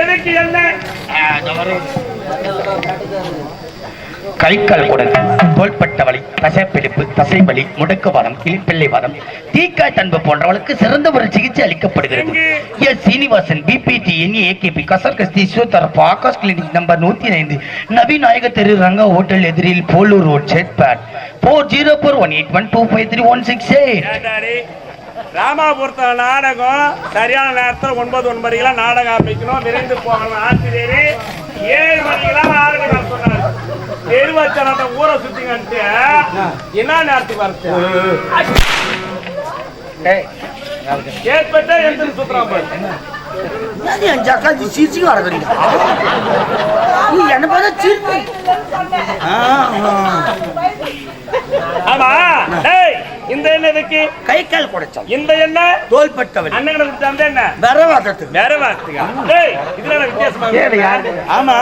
எதுக்கு என்ன கைக்கால் குடல், தோள்பட்ட வலி, தசைப்பிடிப்பு, தசைவலி, முடக்குவாதம், இலிப்பிள்ளை வாதம், தீக்காய் தன்பு போன்றவர்களுக்கு சிறந்த ஒரு சிகிச்சை அளிக்கப்படுகிறது. எஸ் சீனிவாசன், பிபிடி, NAKP, கசர்கஸ்தி, ஈஸ்வரப்பா, ஆகாஷ் கிளினிக் நம்பர் 105, நவீநாயக தெரு, ரங்கா ஹோட்டல் எதிரில், போலூர் ரோட், சேத்பேட். 4041812568. ராமாபுரத்துல நாடகம் சரியான நேரத்தில் 9:09 நாடகம் ஆரம்பிக்கணும். விரைந்து போகணும். ஆசிரியர் 7 மணிக்கெல்லாம் ஆரம்பிக்கலாம் சொன்னாரு. தெருவச்சனத்தை ஊரை சுத்திங்கன்ட்டு என்ன நேரத்துக்கு வரச்சு ஏற்பட்ட எந்த சுத்துறான் பாரு. ஆமா இந்த என்ன இதுக்கு கை கால் குடைச்சல், இந்த என்ன தோள்பட்டவன் அண்ணன் என்ன வித்தியாசமா. ஆமா,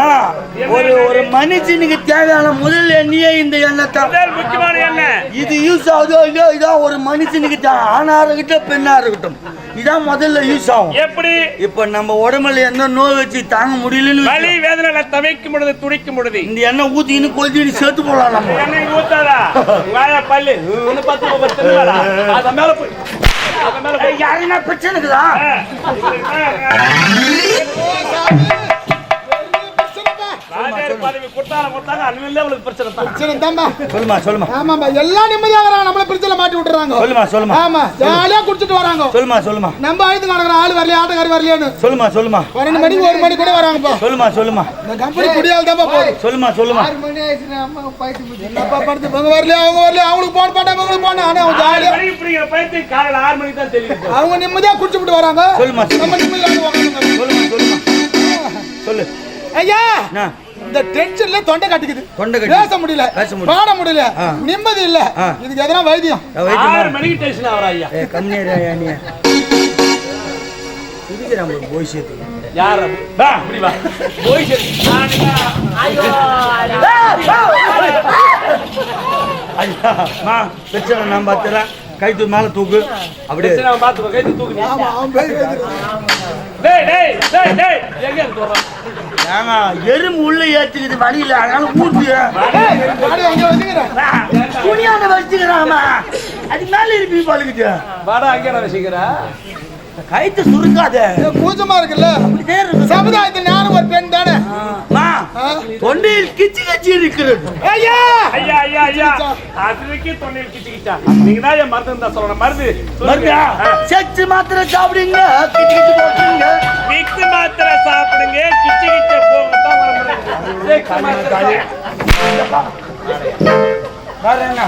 ஒரு மனுஷனுக்கு தேவையான முதல் எண்ணெயே இந்த எண்ணெய் தான். முக்கியமான எண்ணெய் இது யூஸ் ஆகுதோ இல்லையோ, இதான் ஒரு மனுஷனுக்கு தான். ஆணா இருக்கட்டும் பெண்ணா இருக்கட்டும், இதான் முதல்ல யூஸ் ஆகும். எப்படி? இப்ப நம்ம உடம்புல என்ன நோய் வச்சு தாங்க முடியலன்னு வலி வேதனை தவிக்கும் பொழுது துடிக்கும் பொழுது இந்த எண்ணெய் ஊத்தின்னு கொளுத்தி சேர்த்து போடலாம். நம்ம எண்ணெய் ஊத்தாதா பல்லு யாருன்னா பிரச்சனைக்குதா? எல்லாம் நிம்மதியாக நம்மள பிரச்சனை மாட்டி விட்டுறாங்க. ஆமா, ஜாலியா குடிச்சிட்டு வராங்க. நம்ம ஆயுதம் நடக்கிற ஆள் வரலையா, ஆட்டக்காரி வரலையான்னு 12 மணிக்கு 1 மணி கூட வராங்கப்பா. இந்த கம்பெனி குடியால் தான் போகுது. 6 மணி ஆயிடுச்சு. அம்மா போயிட்டு என்னப்பா படுத்து அவங்க வரலையா, அவங்களுக்கு போன் பண்ணா அவங்களுக்கு போனா. ஆனா அவங்க ஜாலியா காலையில 6 மணிக்கு தான் தெரியும். அவங்க நிம்மதியா குடிச்சுட்டு வராங்க. நம்ம நிம்மதியா சொல்லு ஐயா. இந்த டென்ஷன்ல தொண்டை கட்டிக்குது, பேச முடியல, பாட முடியல, நிம்மதி இல்ல. இதுக்கு எதனா வைத்தியம்? 6 மணிக்கு டென்ஷன் ஆவறா ஐயா. கம்மியா நீ இதுக்குறாங்க போய் சேத்து. யார வா இப்படி வா போய் சேத்து. ஐயோ ஐயா மா பிரச்சனை நான் பாத்துறேன். கை தூக்கு மேல தூக்கு. அப்படியே நான் பாத்து கை தூக்கு. ஆமா அவன் பேய் டேய் எங்க போறோம்? ஏங்க எறும்பு உள்ள ஏத்திக்குது வழியில, அதனால ஊத்து. வாடி அங்க வச்சிக்கறேன். துணியால வச்சிக்கறாமா, அது மேல இருப்பி பாலுக்குது. வாடா அங்க நான் வச்சிக்கறேன். கைத்து சுருங்காத, கூச்சமா இருக்குல்ல. சமுதாயத்தில் நானும் ஒரு பெண் தானே. தொண்டையில் கிச்சி கிச்சி இருக்கிறது. ஐயா ஐயா ஐயா ஐயா அதுக்கு தொண்டையில் கிச்சி கிச்சா. நீங்க தான் என் மருந்து தான் சொல்லணும். மருந்து செச்சு மாத்திரை சாப்பிடுங்க, கிச்சி கிச்சி போடுங்க. விக்ஸ் மாத்திரை சாப்பிடுங்க, கிச்சி கிச்சி போங்க தான் வர முடியும். செச்சு மாத்திரை வரேனா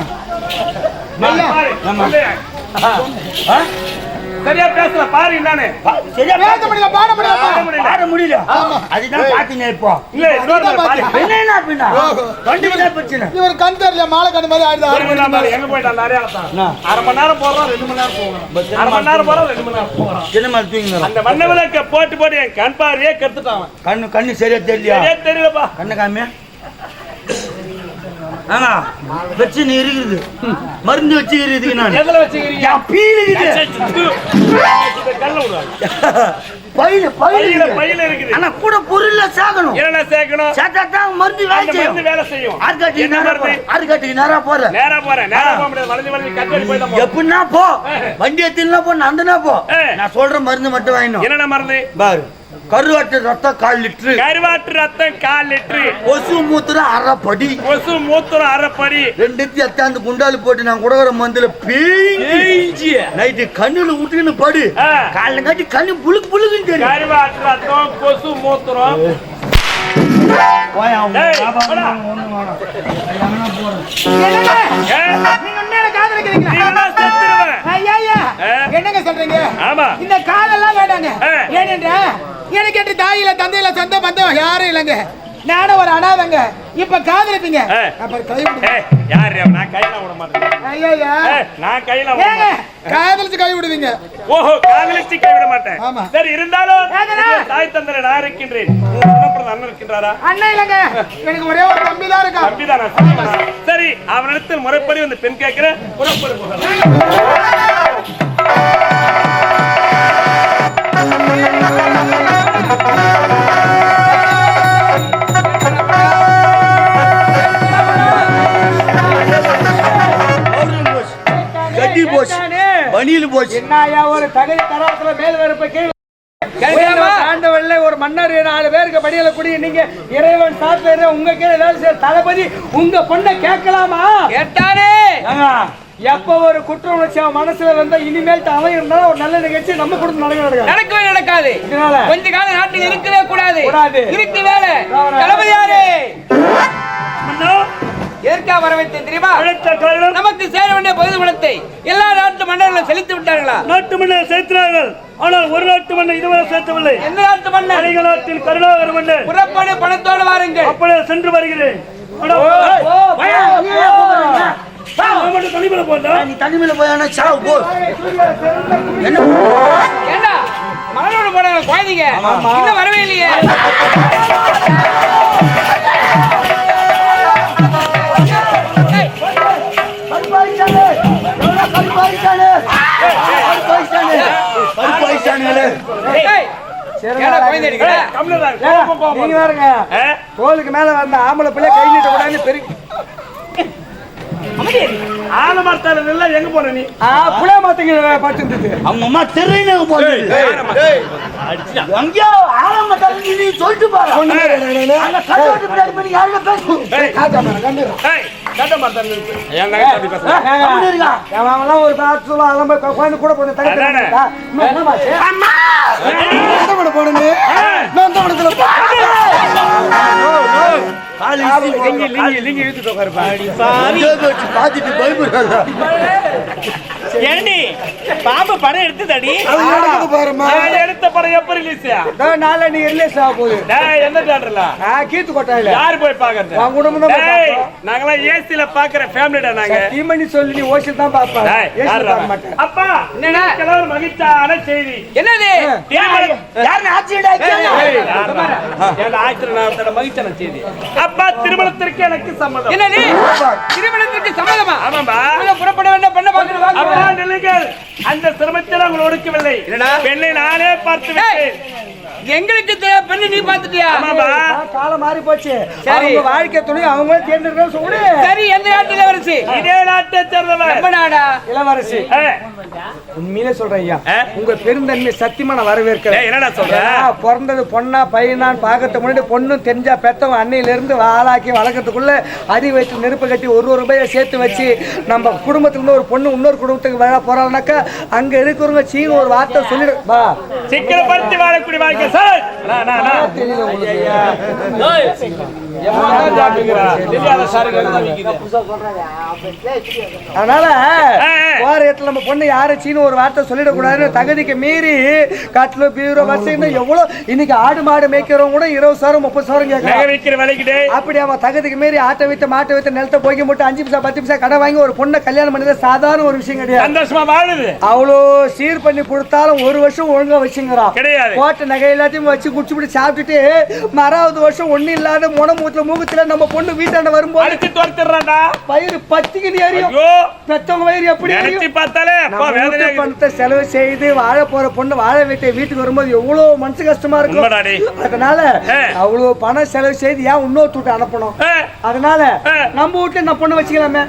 சரியா பேசல பாரு. நானே சரியா பேச முடியல, பாட முடியல. அதுதான் பாத்தீங்க. இப்போ இல்ல என்னன்னா பின்னா கண்டிப்பா பிரச்சனை. இவர் கண் தெரியல, மாலை கண்ணு மாதிரி ஆடுது. எங்க போயிட்டான்? நிறைய 1/2 மணி நேரம் போறோம், 2 மணி நேரம் போகிறோம். 1/2 மணி நேரம் போறோம், 2 மணி நேரம் போகிறோம். சின்ன தூங்க அந்த மண்ண விளக்க போட்டு என் கண் பார்வையே கெடுத்துட்டான். கண்ணு சரியா தெரியலையா? தெரியலப்பா. கண்ணு காமியா? ஆனா பிரச்சனை இருக்குது. மருந்து வச்சுக்கிறதுக்கு நான் எதுல வச்சுக்கிறீங்க? பையில இருக்குது. ஆனா கூட பொருள்ல சேர்க்கணும். என்ன சேர்க்கணும்? சேர்த்தாதான் மருந்து வேலை செய்யும். ஆர்காட்டுக்கு நேரா போறேன். நேரா போக முடியாது. வளைஞ்சு கட்டடி போய் தான். எப்படின்னா போ, வண்டி எத்தினா போ, நந்தனா போ. நான் சொல்ற மருந்து மட்டும் வாங்கணும். என்னென்ன மருந்து பாரு? கருவாட்டு ரத்தம் 1/4 லிட்டர். கருவாட்டு ரத்தம் 1/4 லிட்டர். கொசு மூத்திரம் 1/2 படி. கொசு மூத்திரம் 1/2 படி. 2 எத்தாந்து குண்டாலு போட்டு நான் குடவர மந்துல பேஞ்சி நைட்டு கண்ணுல விட்டுன்னு படு. காலைல காட்டி கண்ணு புழுக்குன்னு தெரியும். கருவாட்டு ரத்தம், கொசு மூத்திரம். என்னங்க சொல்றீங்க? இந்த காலெல்லாம் வேண்டாங்க. ஏனென்றா எனக்கு என்று தாயில தந்தையில சொந்த பந்தம் யாரும் இல்லைங்க. நானும் ஒரு அனாதைங்க. இப்ப காதலிப்பீங்க, அப்புறம் கை விடுங்க. யாரு? நான் கையில விட மாட்டேன். ஐயா நான் கையில காதலிச்சு கை விடுவீங்க. ஓஹோ, காதலிச்சு கை விட மாட்டேன். சரி, இருந்தாலும் தாய் தந்தரை நான் இருக்கின்றேன். அண்ணன் இருக்கின்றாரா? அண்ணன் இல்லங்க, எனக்கு ஒரே ஒரு தம்பி தான் இருக்கா. தம்பி தானா? சரி, அவனிடத்தில் முறைப்படி வந்து பெண் கேட்கிறேன். புறப்படு போகலாம். பணியில போச்சு. என்னையா ஒரு தகுதி தராத்துல மேல் வரப்ப கீழ் ஆண்டவல்ல ஒரு மன்னர் 4 பேருக்கு படியில குடி நீங்க இறைவன் சாப்பிடுற உங்க கீழே ஏதாவது தளபதி உங்க பொண்ணை கேட்கலாமா? கேட்டானே. எப்ப ஒரு குற்ற உணர்ச்சி அவன் மனசுல வந்தா இனிமேல் அவன் இருந்தா ஒரு நல்ல நிகழ்ச்சி நம்ம குடும்பம் நடக்கவே நடக்காது. கொஞ்ச காலம் நாட்டில் இருக்கவே கூடாது. இருக்கு வேலை தளபதி யாரு ஏற்கா வர வைத்தேன் தெரியுமா? நமக்கு சேர வேண்டிய பகுதி குணத்தை எல்லா நாட்டு மன்னர்களும் செலுத்தி விட்டார்களா? நாட்டு மன்னர் செலுத்தினார்கள். ஆனால் ஒரு நாட்டு மன்னர் இதுவரை செலுத்தவில்லை. எந்த நாட்டு மன்னர்? நாட்டில் கருணாகர மன்னர். புறப்படு பணத்தோடு வாருங்கள். அப்படியே சென்று வருகிறேன். தனிமையில போட்டா நீ தனிமையில போயானா சாவு போ. என்ன மகளோட போனாங்க குழந்தைங்க இன்னும் வரவே இல்லையே. தோலுக்கு மேல வந்த ஆம்பளை பிள்ளை கை நீட்ட கூடாது பெரிய ஆலமரத்தால எங்க போன நீ? புளிய மாத்தங்க பட்டு அவங்க அம்மா தெரியல போகுது. எங்கயோ ஆலமரத்தால நீ சொல்லிட்டு பாரு. அங்க கட்டோட்டு பின்னாடி பண்ணி யாரோ பேசு. ஒரு பாத்து சொல்ல அலம்ப கோயில கூட போன தகவல் என்ன பாச்சு? அம்மா என்ன பண்ண போறீங்க? நான் தான் உனக்கு பாம்பு படம் எடுத்துதடி. எடுத்த படம் எப்ப ரிலீஸ்? நாளை நீ ரிலீஸ் ஆக போகுது. எந்த தியேட்டர்ல? கீத்து கொட்டாயில. யாரு போய் பாக்குறது? உன் குடும்பம் தான் பாப்போம். நாங்கலாம் ஏசில பாக்குற ஃபேமிலிடா நாங்க. தீமணி சொல்லி நீ ஓசில தான் பாப்பா. ஏசில பாக்க மாட்டேன். அப்பா என்னடா கலர் மகிழ்ச்சியான செய்தி. என்னது? யார் ஆக்சிடென்ட் ஆயிடுச்சு? ஏன் ஆயிரத்தோட மகிழ்ச்சியான செய்தி. அப்பா திருமணத்திற்கு எனக்கு சம்மதம். என்னது? திருமணத்திற்கு சம்மதமா? ஆமாம்பா. புறப்பட வேண்டாம் பண்ண பாக்குறேன். அப்பா நில்லுங்கள். அந்த சிரமத்தை நாங்கள் ஒடுக்கவில்லை. பெண்ணை நானே பார்த்து விட்டேன். எங்களுக்கு பெண்ணு நீ பாத்துட்டியா? காலம் மாறி போச்சு. சரி உங்க வாழ்க்கை துணை அவங்களே தேர்ந்தெடுக்க சொல்லு. சரி எந்த நாட்டு இளவரசி? இதே நாட்டை சேர்ந்தவர். நம்ம நாடா? இளவரசி. உண்மையிலே சொல்றேன் ஐயா, உங்க பெருந்தன்மை சத்தியமா நான் வரவேற்கிறேன். என்னடா சொல்ற? பிறந்தது பொண்ணா பையனான்னு பாக்கிறதுக்கு முன்னாடி பொண்ணும் தெரிஞ்சா பெத்தவங்க அன்னையில இருந்து ஆளாக்கி வளர்க்கறதுக்குள்ள அடி வயிற்று நெருப்பு கட்டி 1 ரூபாயை சேர்த்து வச்சு நம்ம குடும்பத்துல இருந்து ஒரு பொண்ணு இன்னொரு குடும்பத்துக்கு வாழ போறாங்கனாக்கா அங்க இருக்கிறவங்க சீன ஒரு வார்த்தை சொல்லிடு. சிக்கனப்படுத்தி வாழக்கூடிய வாழ்க்கை சார். அதனால போற இடத்துல நம்ம பொண்ணு யாரும் சீன ஒரு வார்த்தை சொல்லிடக்கூடாதுன்னு தகுதிக்கு மீறி காட்டுல பீரோ வசதி எவ்வளவு இன்னைக்கு ஆடு மாடு மேய்க்கிறவங்க கூட 20,000 30,000 கேட்கறாங்க. அப்படி அவன் தகுதிக்கு மீறி ஆட்டை வைத்து மாட்டை வைத்து நிலத்தை போய்க்க மட்டும் 5 பைசா 10 பைசா கடை வாங்கி ஒரு பொண்ணை கல்யாணம் பண்ணது சாதாரண ஒரு விஷயம் கிடையாது. சந்தோஷமா வாழுது. அவ்வளோ சீர் பண்ணி கொடுத்தாலும் 1 வருஷம் ஒழுங்கா வச்சுங்கிறான். கோட்டை நகை எல்லாத்தையும் வச்சு குடிச்சுட்டு சாப்பிட்டுட்டு 6வது வருஷம் ஒண்ணு இல்லாத முனமூத்துல மூகத்துல நம்ம பொண்ணு வீட்டாண்ட வரும்போது பயிர் பத்திக்கு எரியும். பெத்தவங்க வயிறு எப்படி பணத்தை செலவு செய்து வாழ போற பொண்ணு வாழ வீட்டை வீட்டுக்கு வரும்போது எவ்வளவு மனசு கஷ்டமா இருக்கும். அதனால அவ்வளவு பணம் செலவு செய்து ஏன் இன்னொரு வீட்டு அனுப்பணும்? அதனால நம்ம வீட்டுல நம்ம பொண்ணு வச்சுக்கலாமே.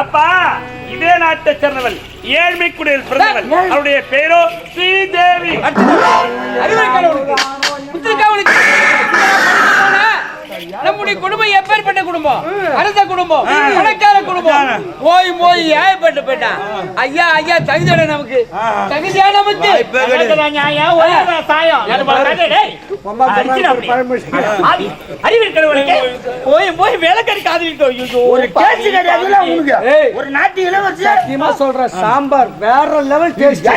அப்பா இதே நாட்டை சேர்ந்தவள் ஏழ்மை குடியில் பிறந்தவள். அவருடைய பேரோ ஸ்ரீதேவி. நம்முடைய குடும்பம் எப்பேற்பட்ட குடும்பம்? அரச குடும்பம், பணக்கார குடும்பம். போய் போய் ஏற்பட்டு போயிட்டான். ஐயா ஐயா தகுதியான நமக்கு தகுதியா நமக்கு போய் போய் வேலைக்காரி காதலிக்க ஒரு நாட்டு இளவரசி சத்தியமா சொல்ற சாம்பார் வேற லெவல் டேஸ்ட்.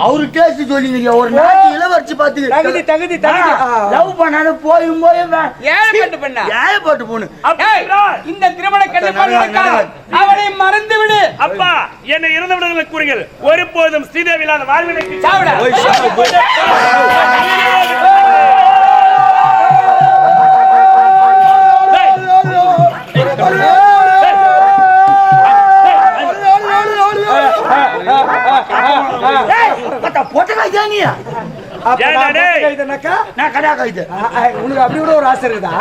அவரு டேஸ்ட் சொல்லிங்க. ஒரு நாட்டு இளவரசி பாத்து தகுதி தகுதி தகுதி லவ் பண்ணானு போயும் போயும் ஏகப்பட்டு பண்ணா ஏகப்பட்டு போனு. இந்த திருமண கல்யாணம் அவனை மறந்து விடு. அப்பா என்னை இறந்தவர்களை கூறுங்கள். ஒருபோதும் ஸ்ரீதேவி இல்லாத வாழ்வினை போட்டா நீ நான் கடா கைது. உனக்கு அப்படி கூட ஒரு ஆசை இருக்குதா?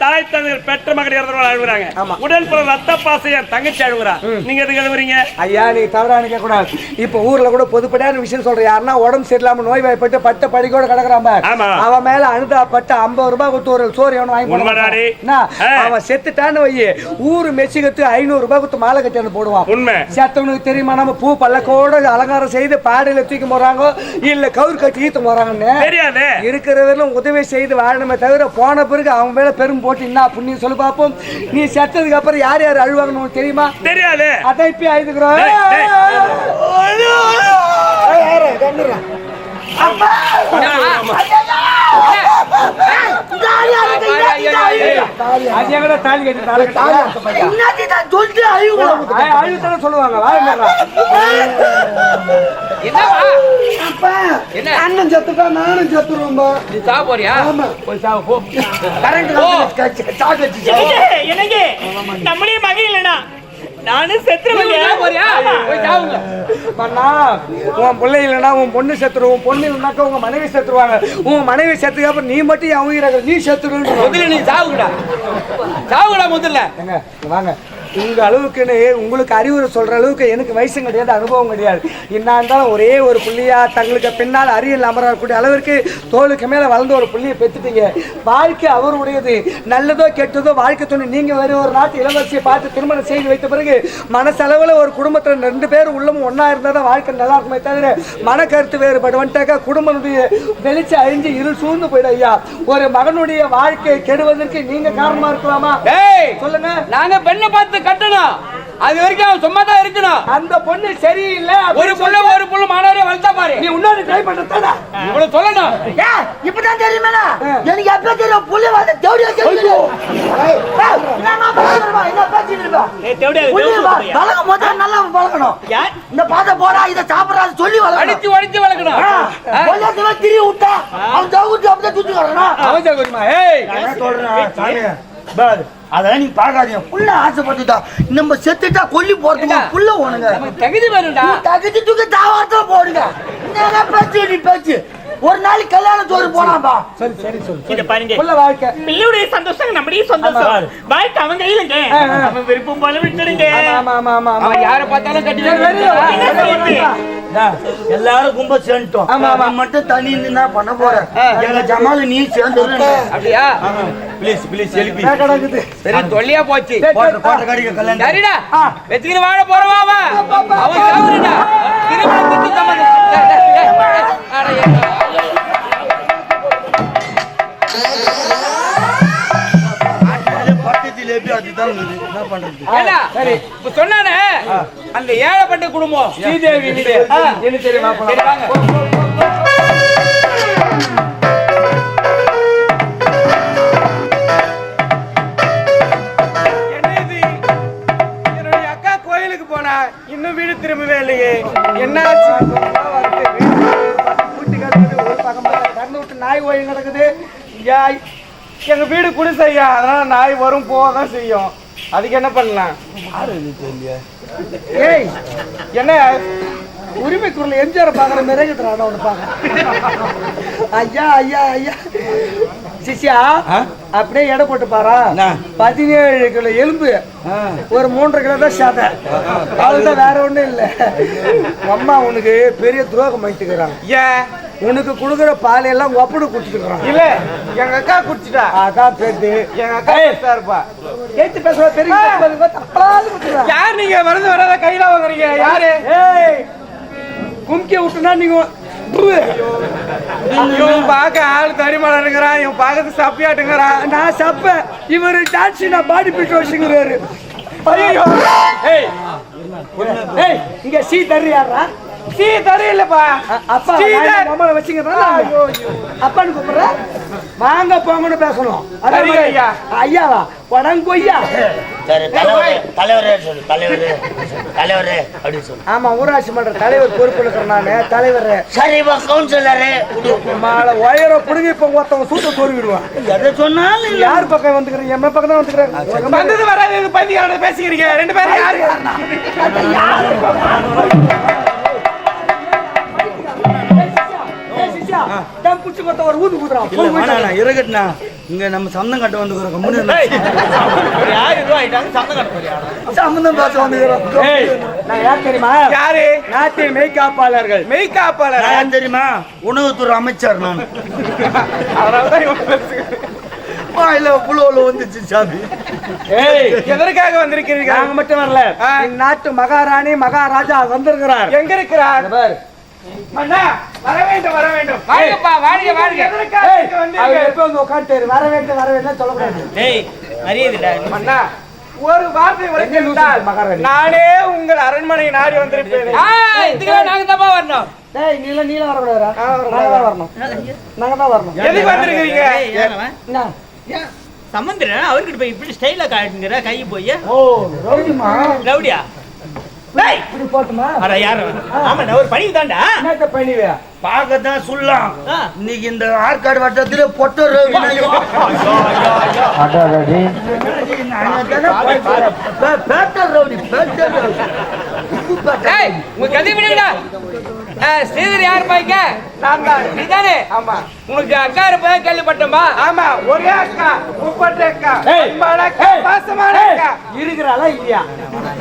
தாய் தந்தையர் பெற்ற மகன் இறந்தவர்கள் அழுகுறாங்க. உடல் பிற ரத்த பாசையர் தங்கச்சி அழுகுறா. நீங்க எதுக்கு எழுதுறீங்க? ஐயா நீ தவறா நினைக்க கூடாது. இப்ப ஊர்ல கூட பொதுப்படையான விஷயம் சொல்றேன். யாருன்னா உடம்பு சரியில்லாம நோய் வாய்ப்பட்டு பட்ட படிக்கோட கிடக்குறான் பாரு, அவன் மேல அனுதாப்பட்ட 50 ரூபாய் கொடுத்து ஒரு சோறு அவன் வாங்கி போடுவான். அவன் செத்துட்டான்னு வையே, ஊரு மெச்சிகத்து 500 ரூபாய் கொடுத்து மாலை கட்டி வந்து போடுவான். உண்மை. செத்தவனுக்கு தெரியுமா நம்ம பூ பல்லக்கோட அலங்காரம் செய்து பாடையில தூக்கி போறாங்க இல்ல கவுர் கட்டி ஈத்து போறாங்கன்னு தெரியாது. இருக்கிறவர்களும் உதவி செய்து வாழணுமே தவிர போன பிறகு அவன் மேல பெரும் போட்டு என்ன புண்ணியம் சொல்லி பார்ப்போம். நீ செத்ததுக்கு அப்புறம் யார் யார் அழுவாங்கன்னு தெரியுமா? தெரியாது. அதான் இப்ப அழுதுகிறோம். சொல்லுவாங்க அண்ணன் செத்துட்டா நானும் செத்துருவோம். நம்மளே மகன் இல்லைனா நானும் செத்துருவேன். உன் பிள்ளை இல்லைன்னா உன் பொண்ணு செத்துருவோம். பொண்ணு இல்லைனாக்கா உங்க மனைவி செத்துருவாங்க. உன் மனைவி செத்துக்கு அப்புறம் நீ மட்டும் அவங்க நீ செத்துருன்னு முதல்ல நீ சாவுடா சாவுடா முதல்ல. வாங்க உங்க அளவுக்குன்னு உங்களுக்கு அறிவுரை சொல்ற அளவுக்கு எனக்கு வயசும் கிடையாது, அனுபவம் கிடையாது. என்ன இருந்தாலும் ஒரே ஒரு புள்ளியா தங்களுக்கு பின்னால் அரியல் அமரக்கூடிய அளவிற்கு தோளுக்கு மேல வளர்ந்த ஒரு புள்ளியை பெற்றுட்டீங்க. வாழ்க்கை அவருடையது. நல்லதோ கெட்டதோ வாழ்க்கை துணை. நீங்க வேற ஒரு நாட்டு இளவரசியை பார்த்து திருமணம் செய்து வைத்த பிறகு மனசளவுல ஒரு குடும்பத்துல 2 பேரும் உள்ளமும் ஒன்னா இருந்தாதான் வாழ்க்கை நல்லா இருக்குமே தவிர மன கருத்து வேறுபட்டு வந்துட்டாக்கா குடும்பனுடைய வெளிச்சம் அழிஞ்சு இருள் சூழ்ந்து போயிடும். ஐயா ஒரு மகனுடைய வாழ்க்கை கெடுவதற்கு நீங்க காரணமா இருக்கலாமா? சொல்லுங்க. நாங்க பெண்ணை பார்த்து கட்டணும், அது வரைக்கும் அவன் சும்மா தான் இருக்கணும். அந்த பொண்ணு சரியில்லை. ஒரு புள்ள மாணவரே வளர்த்தா பாரு. நீ உன்னால ட்ரை பண்றதா இவ்வளவு சொல்லணும். இப்பதான் தெரியுமா? எனக்கு எப்ப தெரியும் புள்ளி வந்து தேவடியா தெரியும். நல்லா பழகணும். இந்த பாதை போடா இதை சாப்பிடறாரு சொல்லி அடிச்சு ஒடிச்சு வளர்க்கணும். திரி விட்டா அவன் ஜவுகுட்டி அப்படியே சுத்தி வரணும். அவன் ஜவுகுமா சொல்றேன். அதான் நீ பாக்காதீங்க. புள்ள ஆசைப்பட்டுட்டா நம்ம செத்துட்டா கொல்லி போறதுக்கு புள்ள ஓணுங்க. தகுதி வரும்டா. தகுதி தூக்கி தாவாரத்துல போடுங்க. பேச்சு நீ பேச்சு ஒரு நாளைக்கு கல்யாண சோறு போனாம்பா. சரி சரி சொல்லு. இத பாருங்க. புள்ள வாழ்க்கை பிள்ளையுடைய சந்தோஷம் நம்முடைய சந்தோஷம். வாழ்க்கை அவங்க கையிலங்க. அவன் விருப்பம் போல விட்டுடுங்க. ஆமா ஆமா ஆமா. அவன் யாரை பார்த்தாலும் கட்டிட்டு எல்லாரும் கும்ப சேர்ந்துட்டோம். மட்டும் தனி என்ன பண்ண போற? எங்க ஜமால நீ சேர்ந்துரு. அப்படியா? ப்ளீஸ் ப்ளீஸ் எழுப்பி கிடக்குது. சரி தொல்லியா போச்சு. கோட்டை கடிக்க கல்யாணம். சரிடா. வெத்திக்கிட்டு வாழ போறவா அவன் சாவுடா. திருமணத்துக்கு சம்பந்தம். சொன்னானே அந்த ஏழைப்பட்ட குடும்பம் ஸ்ரீதேவி வீடு என்ன தெரியுமா? என்னுடைய அக்கா கோயிலுக்கு போனா இன்னும் வீடு திரும்பவே இல்லையே. என்ன நாய் ஓய்வு நடக்குது. எங்க வீடு குடிசையா, அதனால நாய் வரும் போதான் செய்யும். அதுக்கு என்ன பண்ணலாம்? ஏய் என்ன உரிமை குரல் எம்ஜிஆர் பாக்குற மிரகுறான ஒண்ணு பாக்க. ஐயா ஐயா ஐயா சிஷியா அப்படியே எடை போட்டு பாரா. 17 கிலோ எலும்பு, ஒரு 3.5 கிலோ தான் சாதை. அதுதான் வேற ஒண்ணும் இல்ல. அம்மா உனக்கு பெரிய துரோகம் பண்ணிட்டுக்கிறாங்க. ஏன் உனக்கு குடுக்குற பால் எல்லாம் ஒப்படு குடிச்சுக்கிறான். இல்ல எங்க அக்கா குடிச்சுட்டா. அதான் பேரு எங்க அக்கா இருப்பா. ஏத்து பேசுற பெரிய யார் நீங்க மருந்து வராத கையில வாங்குறீங்க? யாரு? கும்கி விட்டுனா நீங்க இவன் பார்க்க ஆள் தடிமலை இருக்கிறான், இவன் பார்க்கறது சப்பியாட்டுங்கிறான். நான் சப்ப, இவரு டான்ஸ் நான் பாடி பிட்டு வச்சுக்கிறாரு. ஐயோ இங்க சீ தர்றியாரா? சீ தரையில்லப்பா. அப்பா மம்மளை வச்சுக்கிறான். அப்பான்னு கூப்பிடுற வாங்க போங்கன்னு பேசணும். ஐயா ஐயாவா படங்கொய்யா. ஆமா ஊராட்சி மன்ற தலைவர் பொறுப்பு இருக்கிறேன் நானு. தலைவர் சரி கவுன்சிலரு ஒயரை புடுங்கி இப்ப ஒருத்தவங்க சூட்ட தோறிவிடுவான். எதை சொன்னாலும் யார் பக்கம் வந்துக்கிறேன்? எம்ம பக்கம் தான் வந்துக்கிறேன். வந்தது வராது பைத்தியக்காரன் பேசிக்கிறீங்க 2 பேரும். யாரு குச்சி கொத்த ஒரு ஊது குத்துறான் இருக்கட்டுண்ணா இங்க நம்ம சந்தம் கட்ட வந்துக்கிறோம் சம்பந்தம் பேச வந்துக்கிறோம். நான் யார் தெரியுமா? யாரு? நாட்டின் மெய்காப்பாளர்கள். மெய்காப்பாளர் யார் தெரியுமா? உணவுத்துறை அமைச்சர் நான். வாயில புலோல வந்துச்சு சாமி. எதற்காக வந்திருக்கிறீர்கள்? நாங்க மட்டும் வரல, நாட்டு மகாராணி மகாராஜா வந்திருக்கிறார். எங்க இருக்கிறார்? மன்னா வர வேண்டும் வர வேண்டும். வாங்கப்பா வாங்க வாங்க. அவர் எப்ப வந்து உட்கார்ந்தாரு? வர வேண்டும் வர வேண்டும் சொல்லக்கூடாது. டேய் அறியதில்ல மன்னா. ஒரு வார்த்தை வரைந்தால் நானே உங்கள் அரண்மனை நாடி வந்திருப்பேன். இதுக்கு நாங்க தான் வரணும். டேய் நீல வர கூடாதுடா. நாங்க தான் வரணும். நாங்க தான் வரணும். எதுக்கு வந்திருக்கீங்க? என்ன ஏன் சம்பந்தம் அவர்கிட்ட போய் இப்படி ஸ்டைலா காட்டுங்கற கை போய் ஓ ரவுடிமா ரவுடியா டேய் இப்படி போட்டுமா அட யார் ஆமா நான் ஒரு பணி தான்டா என்னத்த பணிவே பாக்க தான் சொல்லலாம். இன்னைக்கு இந்த ஆற்காடு வட்டத்துல பொட்ட ரவி அடடே பேட்டர் ரவி டேய் உங்க கதை விடுடா. ஸ்ரீதர் யார் பாய்க்க? நான் தான். நீதானே? ஆமா. உங்களுக்கு அக்கா இருப்பதா கேள்விப்பட்டோமா? ஆமா ஒரே அக்கா முப்பட்ட அக்கா அக்கா பாசமான அக்கா இருக்குறாளா இல்லையா?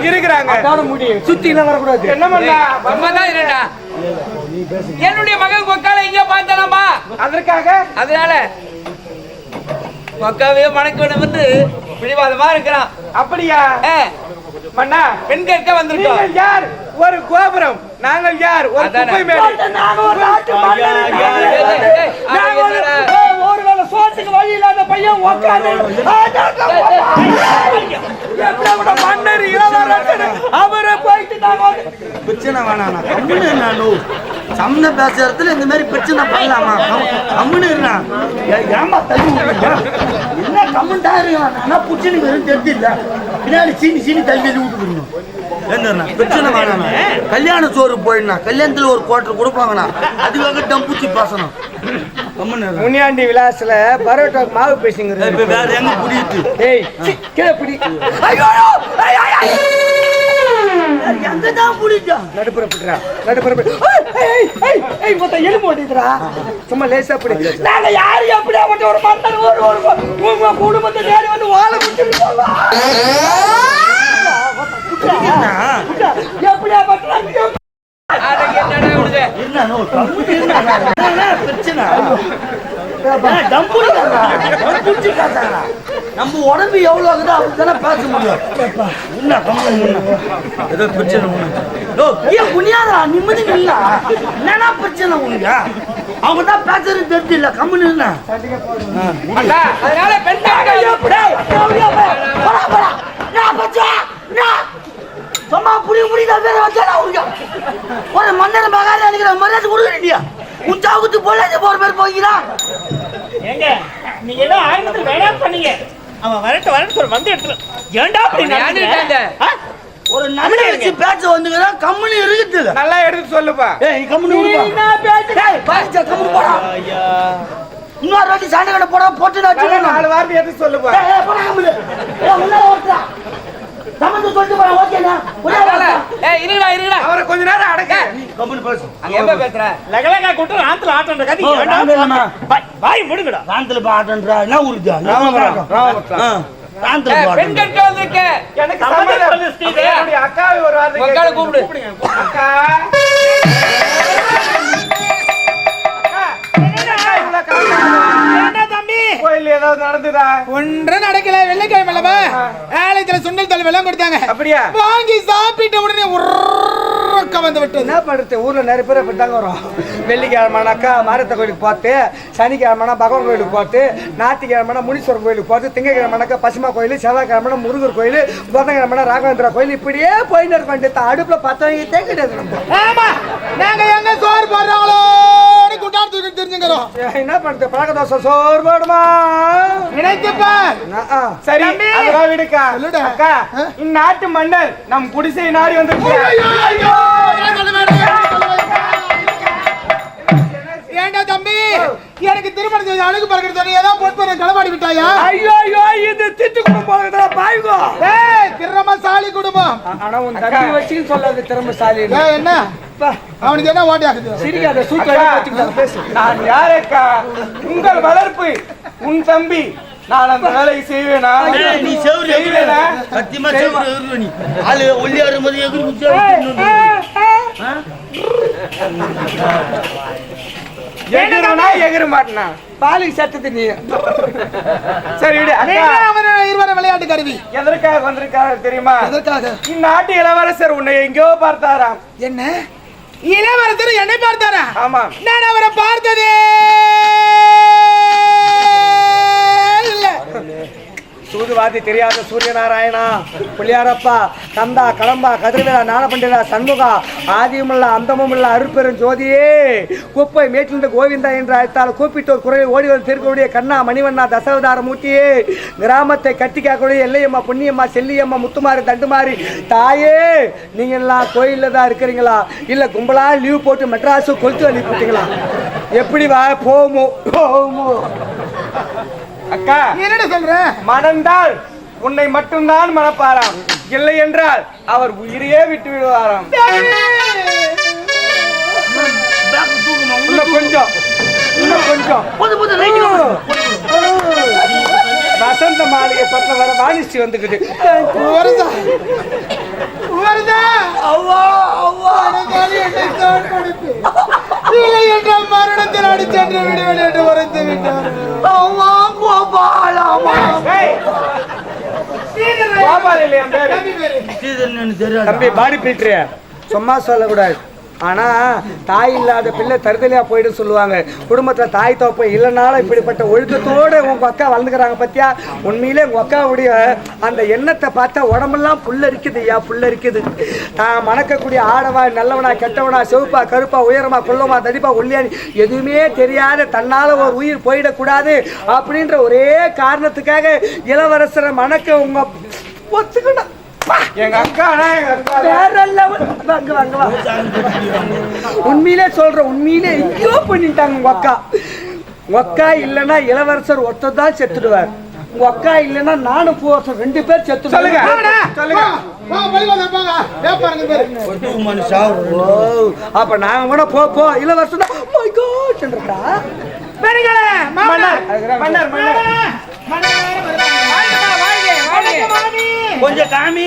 இருக்குறாங்க. அதோட முடியும் சுத்தில வர கூடாது. என்ன பண்ணா அம்மா தான் இருடா. என்னுடைய மகன் கொக்கால இங்க பார்த்தனமா அதனால கொக்காவே மணக்கணும் வந்து பிடிவாதமா இருக்கிறான். அப்படியா? மன்னா பெண் கேட்க வந்திருக்கோம். நீங்கள் யார்? ஒரு கோபுரம். நாங்கள் யார்? ஒரு குப்பை மேடு. நாங்க ஒரு நாட்டு மன்னர். ஒருவேளை சோத்துக்கு வழி இல்லாத பையன் உட்கார்ந்து மன்னர் இளவரசன் அவரை போயிட்டு நாங்க பிரச்சனை வேணாம். கம்முன்னு நானு சம்மந்த பேசுறதுல இந்த மாதிரி பிரச்சனை பண்ணலாமா? கம்முன்னு இருந்தான் ஏமா தள்ளி என்ன கம்முண்டா இருக்கா புச்சுன்னு வெறும் தெரிஞ்சில்ல பின்னாடி சீனி தள்ளி விட்டுக்கணும். என்ன பிரச்சனை வேணாம். கல்யாண சோறு போயிடனா கல்யாணத்துல ஒரு குவார்டர் கொடுப்பாங்கண்ணா அதுக்காக டம்பூச்சி பேசணும். முனியாண்டி விலாஸ்ல பரோட்டா மாவு பேசுங்க. வேற எங்க புடியுது? ஏய் கீழே புடி. எங்கதான் புடிச்சா நடுப்புற புடிடா நடுப்புற. ஏய் மொத்த எலும்பு ஓடிதுடா. சும்மா லேசா புடி. நாங்க யாரு அப்படியே வந்து ஒரு மன்னர் ஒரு குடும்பத்தை தேடி வந்து வாழ குடிச்சிட்டு போவா. எப்படியா பண்றாங்க? நம்ம உடம்பு எவ்வளவு ஆகுதோ அப்படித்தானே பேச முடியும். ஏதோ பிரச்சனை புனியாதா நிம்மதி இல்ல என்னன்னா பிரச்சனை உனக்கு? அவங்க தான் பேசுறது தெரிஞ்சு இல்ல கம்முன்னு இல்ல. அதனால பெண் சும்மா புடிதான் பேர வச்சா ஒரு மன்னர் மகாராஜா நினைக்கிற மரியாதை கொடுக்குறீங்க. உச்சாவுக்கு போல போற பேர் போகிறா. ஏங்க நீங்க ஏதோ ஆரம்பத்துல வேணாம் பண்ணீங்க. அவன் வரட்டு சொல்ல வந்து எடுத்து ஏன்டா அப்படி நடந்துட்ட? ஒரு நல்ல வச்சு பேச்ச வந்துங்கறா கம்பெனி இருக்குது. நல்லா எடுத்து சொல்லுப்பா. ஏய் கம்பெனி விடுப்பா. என்ன பேச்சு? டேய் பாய்ச்ச கம்பெனி போடா. ஐயா இன்னொரு வாட்டி சண்டை கட்ட போடா போட்டு நான் நாலு வார்த்தை எடுத்து சொல்லுப்பா. ஏய் போடா கம்பெனி. ஏய் உள்ள ஓட்டா. சமந்து சொல்லிட்டு போறா ஓகேனா? ஏய் இருடா அவரை கொஞ்ச நேரம் அடக்க. கம்பெனி பேசு. அங்க என்ன பேசுற? லகலகா கூட்டு ஆத்துல ஆட்டன்ற கதி வேண்டாம். வாய் மூடுங்கடா. ஆத்துல ஆட்டன்றா என்ன ஊருடா? ராமபுரம். ஆத்துல ஆட்ட. பெண் கேட்க வந்திருக்க. எனக்கு சம்மதம் ஸ்ரீதே. என்னுடைய அக்காவை ஒரு வார்த்தை உங்களை கூப்பிடு. அக்கா கோயில் ஏதாவது நடந்துதா? ஒன்றும் நடக்கல. வெள்ளிக்கிழமை ஆலயத்துல சுண்டல் தலை வெள்ளம் கொடுத்தாங்க. அப்படியா? வாங்கி சாப்பிட்ட உடனே உருக்க வந்து விட்டு என்ன பண்றது? ஊர்ல நிறைய பேர் இப்படித்தாங்க வரும். வெள்ளிக்கிழமைனாக்கா மாரத்த கோயிலுக்கு பார்த்து, சனிக்கிழமைனா பகவான் கோயிலுக்கு பார்த்து, ஞாயிற்றுக்கிழமைனா முனீஸ்வரர் கோயிலுக்கு பார்த்து, திங்கக்கிழமைனாக்கா பசுமா கோயில், செவ்வாய்க்கிழமைனா முருகர் கோயில், புதன்கிழமைனா ராகவேந்திரா கோயில், இப்படியே போயிட்டு இருக்க வேண்டியது. அடுப்புல பத்தவங்க கிடையாது. நம்ம ஆமா நாங்க எங்க சோறு போடுறாங்களோ குட்டாடு தெரிஞ்சுக்கிறோம். என்ன பண்றது? பழக்க தோசை சோறு போடுமா நினைக்கப்பா. சரி அதெல்லாம் விடுக்கா. அக்கா இந்நாட்டு மன்னர் நம் குடிசை நாடி வந்து ஏண்டா தம்பி எனக்கு திருமணம் செய்து அழகு பறக்கிறது ஏதோ போட்டு களவாடி விட்டாயா? ஐயோ இது திட்டு குடும்பம் பாய்கோ. திறமசாலி குடும்பம். ஆனா உன் தம்பி வச்சுன்னு சொல்லாது திறமசாலி. என்ன அவனுக்கு என்ன ஓட்டி ஆகுது? சிரிக்காத சூத்து பேசு. நான் யாரக்கா? உங்கள் வளர்ப்பு உன் தம்பி. நான் அந்த வேலையை செய்வேனா? நீ செய்வேனா? சத்தியமா செய்வேன். நீ ஆளு ஒல்லியா இருக்கும்போது எகிரி குச்சி எகிறனா எகிர மாட்டேனா? பாலிக்கு சத்தத்தை நீ. சரி விடு. இருவர விளையாட்டு கருவி எதற்காக வந்திருக்காரு தெரியுமா? எதற்காக? இந்நாட்டு இளவரசர் உன்னை எங்கேயோ பார்த்தாராம். என்ன இளவரசர் என்னை பார்த்தாரா? ஆமா. நான் அவரை பார்த்ததே இல்ல. சூதுவாதி தெரியாத சூரியநாராயணா, புள்ளியாரப்பா, கந்தா, கடம்பா, கதிரவேலா, ஞானபண்டிதா, சண்முகா, ஆதியுமில்ல அந்தமுமில்ல அருட்பெரும் ஜோதியே, குப்பை மேட்டிலிருந்து கோவிந்தா என்று அழைத்தால் கூப்பிட்டோர் குரலில் ஓடி வந்து திருக்கக்கூடிய கண்ணா, மணிவண்ணா, தசாவதார மூர்த்தியே, கிராமத்தை கட்டி காக்கக்கூடிய எல்லையம்மா, புண்ணியம்மா, செல்லியம்மா, முத்துமாரி, தண்டுமாரி தாயே, நீங்க எல்லாம் கோயில்ல தான் இருக்கிறீங்களா இல்ல கும்பலா லீவ் போட்டு மெட்ராஸு கொளுத்து அனுப்பிட்டீங்களா? எப்படி வா போமோ போமோ? அக்கா என்னடா சொல்ற? மணந்தால் உன்னை மட்டும்தான் மணப்பாராம், இல்லை என்றால் அவர் உயிரையே விட்டு விடுவாராம். இன்னும் கொஞ்சம் வசந்த மாளிகை பக்கம் வர வாணிச்சி வந்துக்குது. வருதா வருதா? அவ்வா அவ்வா என்னை தான் கொடுத்து இல்லை என்றால் மரணத்தில் அடிச்சென்று விடுவேன் என்று உரைத்து விட்டார். அவ்வா கோபாலம்மா. கோபால் இல்லையா பேரு? தம்பி பாடி பீட்ரு சும்மா சொல்லக்கூடாது. ஆனா தாய் இல்லாத பிள்ளை தருதலையா போயிடும் சொல்லுவாங்க. குடும்பத்துல தாய் தோப்ப இல்லைனாலும் இப்படிப்பட்ட ஒழுக்கத்தோட உங்க அக்கா வளர்ந்துக்கிறாங்க பத்தியா. உண்மையிலே உங்க அக்காவுடைய அந்த எண்ணத்தை பார்த்தா உடம்பெல்லாம் புல்லரிக்குது ஐயா, புல்லரிக்குது. தான் மணக்கக்கூடிய ஆடவா நல்லவனா கெட்டவனா சிவப்பா கருப்பா உயரமா கொல்லமா தடிப்பா ஒல்லியானி எதுவுமே தெரியாத தன்னால ஒரு உயிர் போயிடக்கூடாது அப்படின்ற ஒரே காரணத்துக்காக இளவரசரை மணக்க உங்க ஒத்துக்கணும். எங்க அக்கா உண்மையிலே சொல்ற, உண்மையிலே ஐயோ பண்ணிட்டாங்க உங்க அக்கா. உங்க அக்கா இல்லைன்னா இளவரசர் ஒருத்தர் செத்துடுவார். உங்க அக்கா இல்லைன்னா நானும் போசம் 2 பேர் செத்து. சொல்லுங்க சொல்லுங்க. அப்ப நாங்க கூட போ இளவரசர் கொஞ்சம் காமி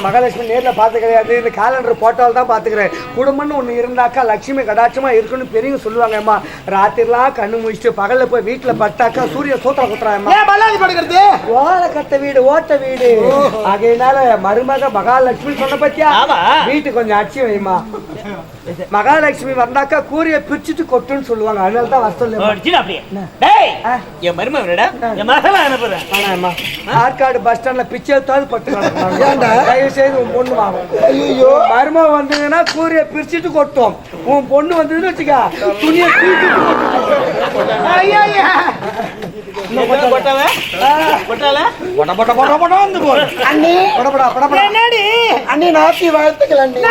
மகாலட்சுமி நேர்ல பாத்து கிடையாது, இந்த காலண்டர் போட்டோல் தான் பாத்துக்கிறேன். குடும்பம்னு ஒண்ணு இருந்தாக்கா லட்சுமி கடாட்சமா இருக்குன்னு பெரியவங்க சொல்லுவாங்க. அம்மா ராத்திரிலாம் கண்ணு முடிச்சுட்டு பகல்ல போய் வீட்டுல பட்டாக்கா சூரிய சூத்திரம் குத்துறாங்க. ஓலை கட்ட வீடு ஓட்ட வீடு ஆகையினால மருமக மகாலட்சுமி சொன்ன பத்தியா வீட்டு கொஞ்சம் அச்சி வைமா. மகாலட்சுமி வந்தாக்கா கூரிய பிரிச்சுட்டு கொட்டுன்னு சொல்லுவாங்க. அதனால தான் ஆற்காடு பஸ் ஸ்டாண்ட்ல பிச்சை எடுத்தாலும் பட்டு தயவு செய்து உன் பொண்ணு வாங்கும். ஐயோ மருமக வந்ததுன்னா கூரிய பிரிச்சுட்டு கொட்டும். உன் பொண்ணு வந்ததுன்னு வச்சுக்கா துணியை அண்ணி நாத்தி வாழ்த்துக்கள் அண்ணி.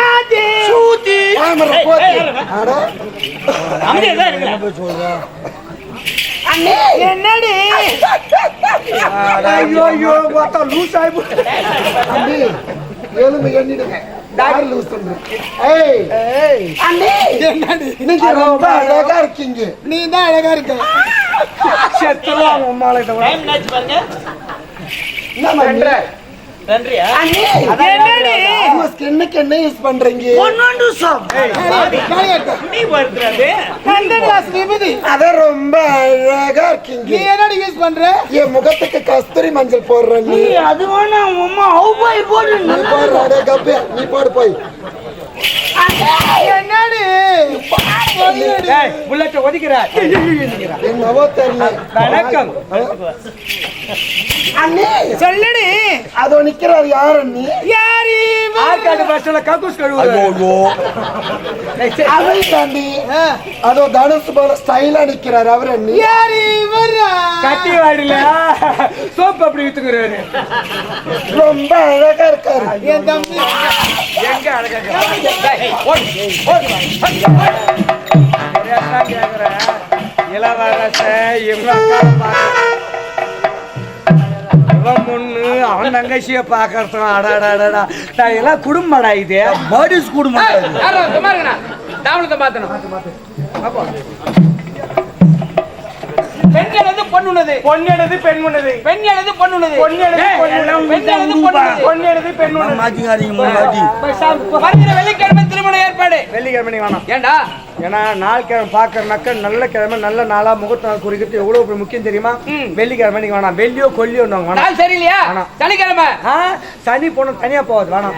என்னடி ஐயோ லூஸ் ஆகி எலும்பு எண்ணிடுங்க. ரொம்ப அழகா இருக்கீங்க. நீ தான் அழகா இருக்க. செத்துருவாங்க உம்மால. என்ன யூஸ் பண்றீங்க? ரொம்ப அழகா இருக்கீங்க. நீ என்ன யூஸ் பண்ற? என் முகத்துக்கு கஸ்தூரி மஞ்சள் போடுற நீ. அது வேணா உம்மா அவுபாய் போடு. நீ போடு போய். என்னடி புல்லட்ட ஒதுக்கிறார். என்னவோ தெரியல. வணக்கம் அண்ணே சொல்லடி. அதோ நிக்கிறார் யார் அண்ணி? யாரு? ஆற்காடு பஸ்ல கக்கூஸ் கழுவுறாரு. அவரை தாண்டி அதோ தனுஷ் போல ஸ்டைலா நிக்கிறார் அவர் அண்ணி. யாரு இவரா? கட்டி வாடில சோப் அப்படி வித்துக்குறாரு. ரொம்ப அழகா இருக்காரு என் தம்பி. எங்க அழகா இளவரச அவன் தங்கச்சிய பாக்கறதும் அடாடாடா நான் எல்லாம் குடும்படா இது பாடிஸ் குடும்பம் தாமலத்தை மாத்தணும் பெண்கள் வந்து பொண்ணுனது பொண்ணெடுது பெண்ணுனது பெண்களது பொண்ணுனது பொண்ணெடுது பெண்ணுனது வருகிற வெள்ளிக்கிழமை திருமண ஏற்பாடு வெள்ளிக்கிழமை வேணாம் ஏண்டா ஏன்னா நாள் கிழமை பாக்குறனாக்க நல்ல கிழமை நல்ல நாளா முகூர்த்த நாள் குறிக்கிறது எவ்வளவு முக்கியம் தெரியுமா வெள்ளிக்கிழமை நீங்க வேணாம் வெள்ளியோ கொல்லியோ நாள் சரியில்லையா சனிக்கிழமை சனி போனோம் தனியா போகுது வேணாம்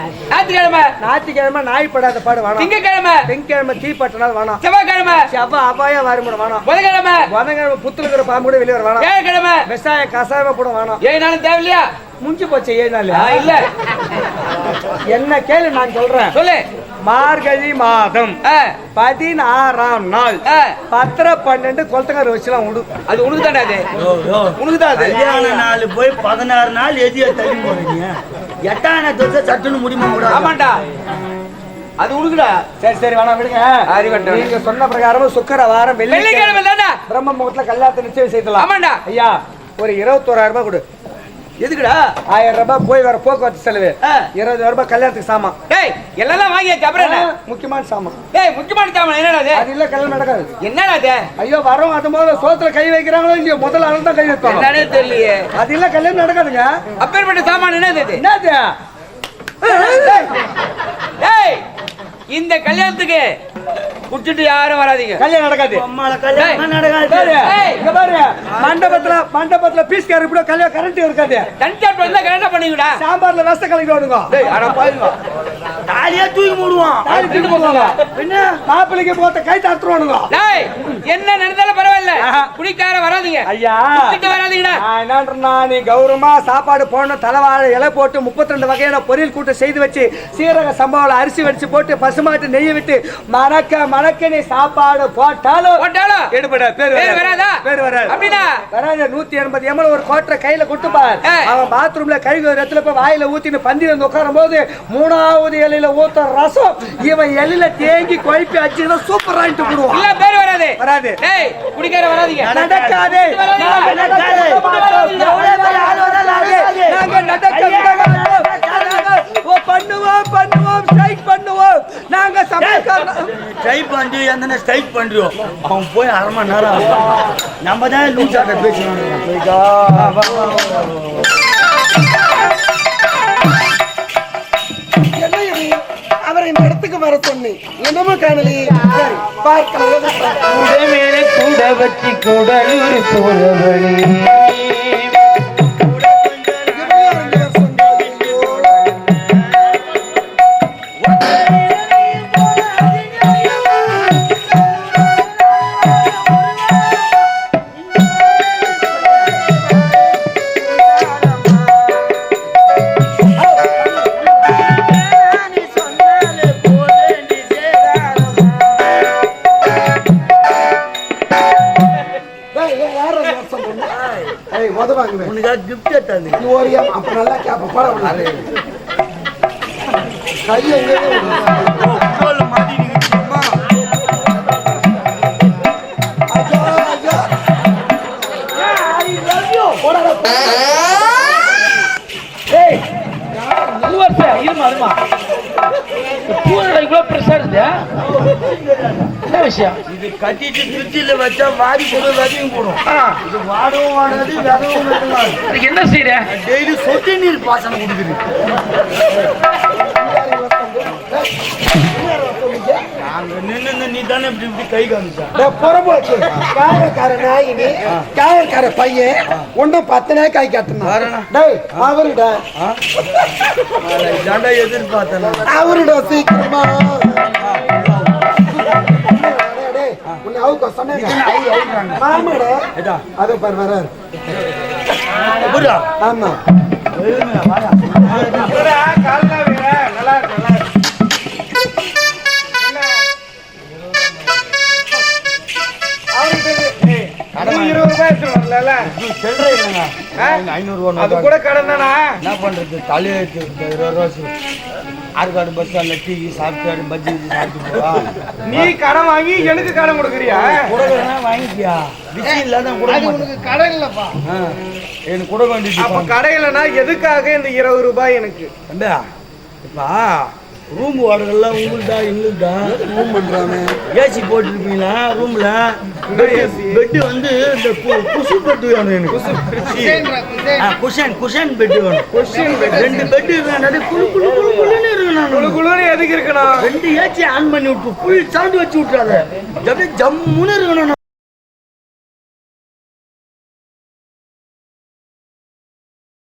ஞாயிற்றுக்கிழமை நாய் படாத பாடு வேணாம் திங்கக்கிழமை தீப்பட்ட நாள் வேணாம் செவ்வாய்க்கிழமை அபாயா வருமுறை வேணாம் புதன்கிழமை புத்துல பாம்பு கூட வெளியே வேணாம் ஏழ்கிழமை விவசாய கசாயமா கூட வேணாம் 7 நாளும் தேவையில்லையா முடிஞ்சு போச்சு 7 நாள் இல்ல என்ன கேளு நான் சொல்றேன் சொல்லு மார்கழி மாதம் 16ஆம் நாள் 10-12 கொளத்தக்கார வச்சுலாம் உடு அது உனக்கு தானே அது உனக்கு தான் அது கல்யாண நாள் போய் 16 நாள் எதிய தள்ளி போறீங்க 8ஆன தோசை சட்டுன்னு முடியுமா கூட ஆமாண்டா அது உனக்குடா சரி வேணாம் விடுங்க நீங்க சொன்ன பிரகாரம் சுக்கர வாரம் வெள்ளிக்கிழமை தானே பிரம்ம முகூர்த்தல கல்யாணத்தை நிச்சயம் செய்யலாம் ஆமாண்டா ஐயா ஒரு 21,000 ரூபாய் கொடு எதுக்குடா 1000 ரூபாய் போய் வர போக்குவரத்து செலவு 20,000 ரூபாய் கல்யாணத்துக்கு சாமான் டேய் எல்லாம் வாங்கியாச்சு அப்புறம் என்ன முக்கியமான சாமான் டேய் முக்கியமான சாமான் என்னடா அது அது இல்ல கல்யாணம் நடக்காது என்னடா அது ஐயோ வரோம் அது முதல்ல சோத்துல கை வைக்கிறாங்களோ இல்லையோ முதல்ல அவன் தான் கை வைப்பாங்க என்னடே தெரியலையே அது இல்ல கல்யாணம் நடக்காதுங்க அப்பேற்பட்ட சாமான் என்னது இது என்னது டேய் இந்த கல்யாணத்துக்கு குடிச்சிட்டு யாரும் வராதீங்க கல்யாணம் நடக்காது இங்க பாரு மண்டபத்துல பீஸ் கார் இப்படி கல்யாணம் கரண்ட் இருக்காது கண்டக்ட் வந்தா கரெக்டா பண்ணுங்கடா சாம்பார்ல ரச கலக்கி விடுங்க டேய் அட பாருங்க தாலியா தூக்கி மூடுவான் தாலி தூக்கி போடுவாங்க என்ன மாப்பிளைக்கு போட்ட கை தாத்துவானுங்க டேய் என்ன நடந்தாலும் பரவாயில்ல குடிக்கார வராதீங்க ஐயா குடிச்சிட்டு வராதீங்கடா என்னன்றா நீ கௌரவமா சாப்பாடு போடணும் தலைவாழை இலை போட்டு 32 வகையான பொரியல் கூட்டு செய்து வச்சு சீரக சம்பவம் அரிசி வடிச்சு போட்டு பசுமாட்டு நெய்யை விட்டு மணக்க நீ சாப்பாடு போட்டாலும் எடுபட பேர் வராதா பேர் வராது அப்படினா வராது 180 ml ஒரு கோட்டரை கையில கொடுத்து பார் அவன் பாத்ரூம்ல கழுவி ஒரு இடத்துல போய் வாயில ஊத்திட்டு பந்தில வந்து உட்காரும் போது 3வது இலையில ஊத்த ரசம் இவன் எலில தேங்கி குழப்பி அடிச்சுனா சூப்பரா இட்டு போடுவான் இல்ல பேர் வராது டேய் குடிக்கார வராதீங்க நடக்காதே நாங்க நடக்காதே பண்ணுவோம் ஸ்ட்ரைக் பண்ணுவோம் நாங்க ஸ்ட்ரைக் பண்ணி அந்த ஸ்ட்ரைக் பண்றோம் அவன் போய் 1/2 மணி நேரம் நம்ம தான் லூஸ் ஆட்ட பேசணும் அவரை இந்த இடத்துக்கு வர சொன்னேன் என்னமோ காணலி பார்க்கலாம் கூட வச்சு கூடலூர் போறவழி இது கட்டிட்டு திருச்சியில வச்சா வாடி போடும் விதையும் போடும் இது வாடவும் வாடாது விதவும் விதலாம் என்ன செய்யற டெய்லி சொட்டு நீர் பாசனம் கொடுக்குது நாங்க நின்று நீ தானே இப்படி இப்படி கை காமிச்சா புறம்போச்சு காயக்கார நாயினி காயக்கார பையன் ஒன்னும் 10 நாய் காய் காட்டுனா அவருடா இதாண்டா எதிர்பார்த்தேன் அவருடா சீக்கிரமா அது பாரு வராரு ஆமா அது கூட கடன் தானா என்ன பண்றது தலையை 20 ரூபா ஆற்காடு பஸ் ஸ்டாண்ட்ல டீ சாப்பிட்டு பஜ்ஜி சாப்பிட்டு போவா. நீ கடன் வாங்கி எனக்கு கடன் கொடுக்குறியா? குடகுனா வாங்கிக்கியா, விஷயம் இல்லாத உனக்கு கடை இல்லப்பா. எனக்கு குட வேண்டியது. அப்ப கடையிலனா எதுக்காக இந்த 20 ரூபாய் எனக்கு? இப்ப ரூம் வாடகைலாம் உங்களுதா எங்களுதா? ரூம் பண்றானே ஏசி போட்டுருப்பீங்களா ரூம்ல? பெட்டு வந்து இந்த குஷு பெட்டு வேணும் எனக்கு. குஷன் பெட்டு வேணும். 2 பெட்டு வேணும். குழு குழு குழு குழுன்னு இருக்கணும். குழு குழுன்னு எதுக்கு இருக்கணும்? 2 ஏசி ஆன் பண்ணி விட்டு ஃபுல் சவுண்ட் வச்சு விட்டுறாத. அப்படியே ஜம்முன்னு இருக்கணும்.